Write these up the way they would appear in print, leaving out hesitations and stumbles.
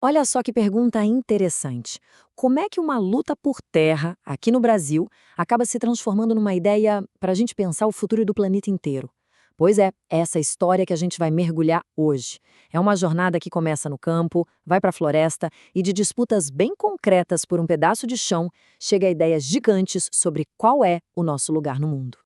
Olha só que pergunta interessante. Como é que uma luta por terra, aqui no Brasil, acaba se transformando numa ideia para a gente pensar o futuro do planeta inteiro? Pois é, essa história que a gente vai mergulhar hoje. É uma jornada que começa no campo, vai para a floresta e de disputas bem concretas por um pedaço de chão, chega a ideias gigantes sobre qual é o nosso lugar no mundo.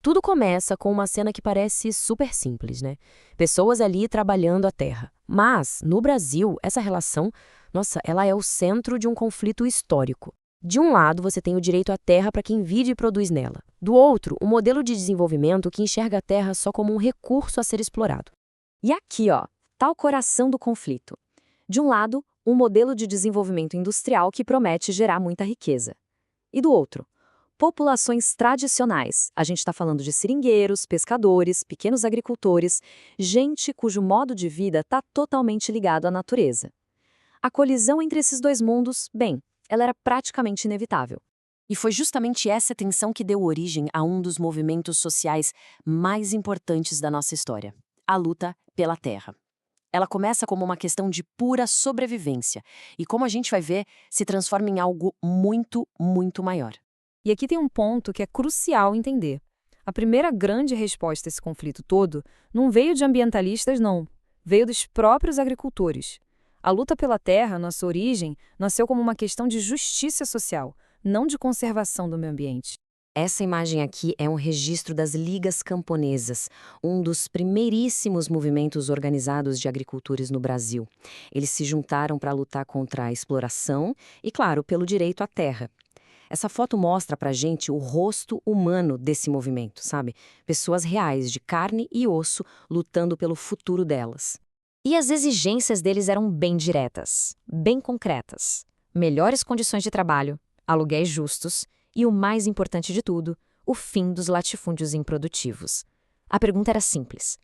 Tudo começa com uma cena que parece super simples, né? Pessoas ali trabalhando a terra. Mas, no Brasil, essa relação, nossa, ela é o centro de um conflito histórico. De um lado, você tem o direito à terra para quem vive e produz nela. Do outro, o modelo de desenvolvimento que enxerga a terra só como um recurso a ser explorado. E aqui, ó, tá o coração do conflito. De um lado, um modelo de desenvolvimento industrial que promete gerar muita riqueza. E do outro, populações tradicionais. A gente está falando de seringueiros, pescadores, pequenos agricultores, gente cujo modo de vida está totalmente ligado à natureza. A colisão entre esses dois mundos, bem, ela era praticamente inevitável. E foi justamente essa tensão que deu origem a um dos movimentos sociais mais importantes da nossa história: a luta pela terra. Ela começa como uma questão de pura sobrevivência e, como a gente vai ver, se transforma em algo muito, muito maior. E aqui tem um ponto que é crucial entender. A primeira grande resposta a esse conflito todo não veio de ambientalistas, não. Veio dos próprios agricultores. A luta pela terra, na sua origem, nasceu como uma questão de justiça social, não de conservação do meio ambiente. Essa imagem aqui é um registro das ligas camponesas, um dos primeiríssimos movimentos organizados de agricultores no Brasil. Eles se juntaram para lutar contra a exploração e, claro, pelo direito à terra. Essa foto mostra pra gente o rosto humano desse movimento, sabe? Pessoas reais, de carne e osso, lutando pelo futuro delas. E as exigências deles eram bem diretas, bem concretas. Melhores condições de trabalho, aluguéis justos e, o mais importante de tudo, o fim dos latifúndios improdutivos. A pergunta era simples.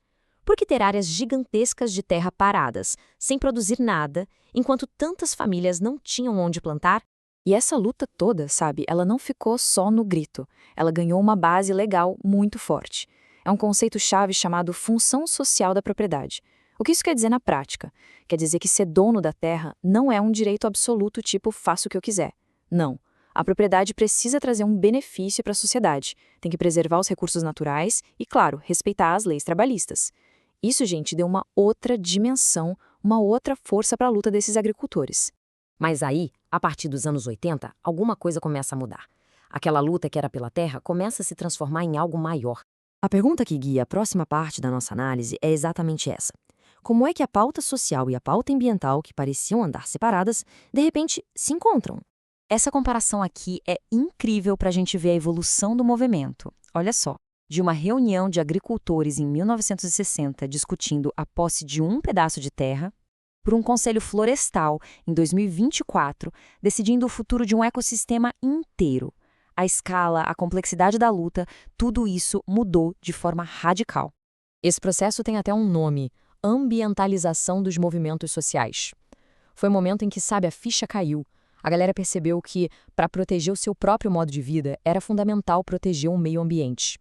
Por que ter áreas gigantescas de terra paradas, sem produzir nada, enquanto tantas famílias não tinham onde plantar? E essa luta toda, sabe, ela não ficou só no grito. Ela ganhou uma base legal muito forte. É um conceito-chave chamado função social da propriedade. O que isso quer dizer na prática? Quer dizer que ser dono da terra não é um direito absoluto tipo faço o que eu quiser. Não. A propriedade precisa trazer um benefício para a sociedade. Tem que preservar os recursos naturais e, claro, respeitar as leis trabalhistas. Isso, gente, deu uma outra dimensão, uma outra força para a luta desses agricultores. Mas aí, a partir dos anos 80, alguma coisa começa a mudar. Aquela luta que era pela terra começa a se transformar em algo maior. A pergunta que guia a próxima parte da nossa análise é exatamente essa. Como é que a pauta social e a pauta ambiental, que pareciam andar separadas, de repente se encontram? Essa comparação aqui é incrível para a gente ver a evolução do movimento. Olha só, de uma reunião de agricultores em 1960 discutindo a posse de um pedaço de terra, por um conselho florestal em 2024, decidindo o futuro de um ecossistema inteiro. A escala, a complexidade da luta, tudo isso mudou de forma radical. Esse processo tem até um nome: ambientalização dos movimentos sociais. Foi o momento em que, sabe, a ficha caiu. A galera percebeu que, para proteger o seu próprio modo de vida, era fundamental proteger o meio ambiente.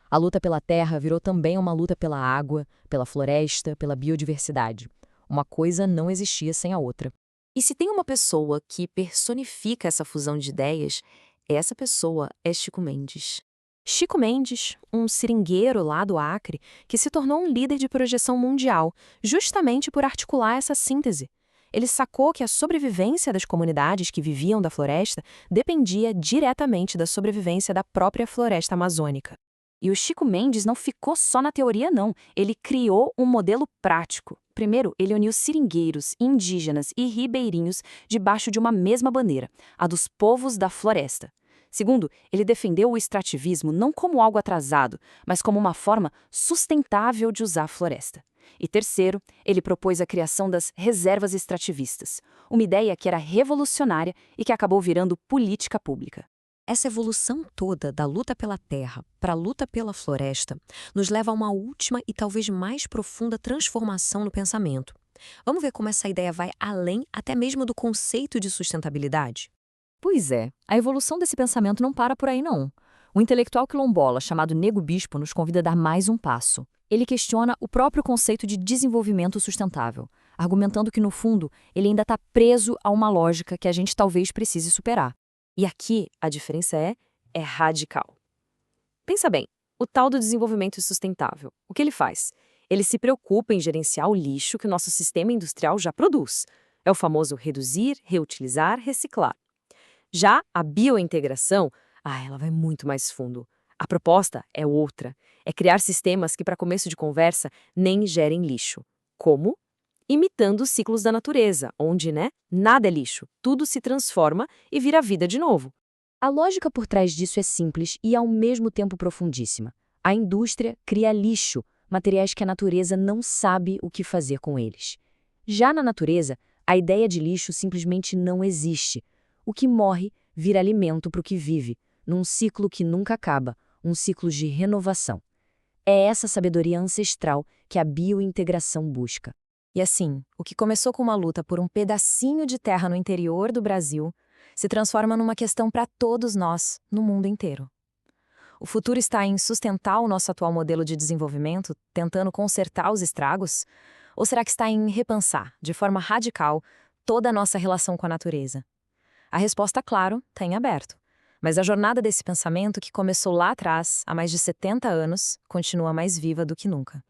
A luta pela terra virou também uma luta pela água, pela floresta, pela biodiversidade. Uma coisa não existia sem a outra. E se tem uma pessoa que personifica essa fusão de ideias, essa pessoa é Chico Mendes. Chico Mendes, um seringueiro lá do Acre, que se tornou um líder de projeção mundial, justamente por articular essa síntese. Ele sacou que a sobrevivência das comunidades que viviam da floresta dependia diretamente da sobrevivência da própria floresta amazônica. E o Chico Mendes não ficou só na teoria, não. Ele criou um modelo prático. Primeiro, ele uniu seringueiros, indígenas e ribeirinhos debaixo de uma mesma bandeira, a dos povos da floresta. Segundo, ele defendeu o extrativismo não como algo atrasado, mas como uma forma sustentável de usar a floresta. E terceiro, ele propôs a criação das reservas extrativistas, uma ideia que era revolucionária e que acabou virando política pública. Essa evolução toda da luta pela terra para a luta pela floresta nos leva a uma última e talvez mais profunda transformação no pensamento. Vamos ver como essa ideia vai além até mesmo do conceito de sustentabilidade? Pois é, a evolução desse pensamento não para por aí, não. O intelectual quilombola chamado Nego Bispo nos convida a dar mais um passo. Ele questiona o próprio conceito de desenvolvimento sustentável. argumentando que, no fundo, ele ainda está preso a uma lógica que a gente talvez precise superar. E aqui a diferença é radical. Pensa bem, o tal do desenvolvimento sustentável, o que ele faz? Ele se preocupa em gerenciar o lixo que o nosso sistema industrial já produz. É o famoso reduzir, reutilizar, reciclar. Já a biointegração, ela vai muito mais fundo. A proposta é outra, é criar sistemas que, para começo de conversa, nem gerem lixo. Como? Imitando os ciclos da natureza, onde, nada é lixo, tudo se transforma e vira vida de novo. A lógica por trás disso é simples e, ao mesmo tempo, profundíssima. A indústria cria lixo, materiais que a natureza não sabe o que fazer com eles. Já na natureza, a ideia de lixo simplesmente não existe. O que morre vira alimento para o que vive, num ciclo que nunca acaba, um ciclo de renovação. É essa sabedoria ancestral que a biointegração busca. E assim, o que começou com uma luta por um pedacinho de terra no interior do Brasil se transforma numa questão para todos nós, no mundo inteiro. O futuro está em sustentar o nosso atual modelo de desenvolvimento, tentando consertar os estragos? Ou será que está em repensar, de forma radical, toda a nossa relação com a natureza? A resposta, claro, está em aberto. Mas a jornada desse pensamento, que começou lá atrás, há mais de 70 anos, continua mais viva do que nunca.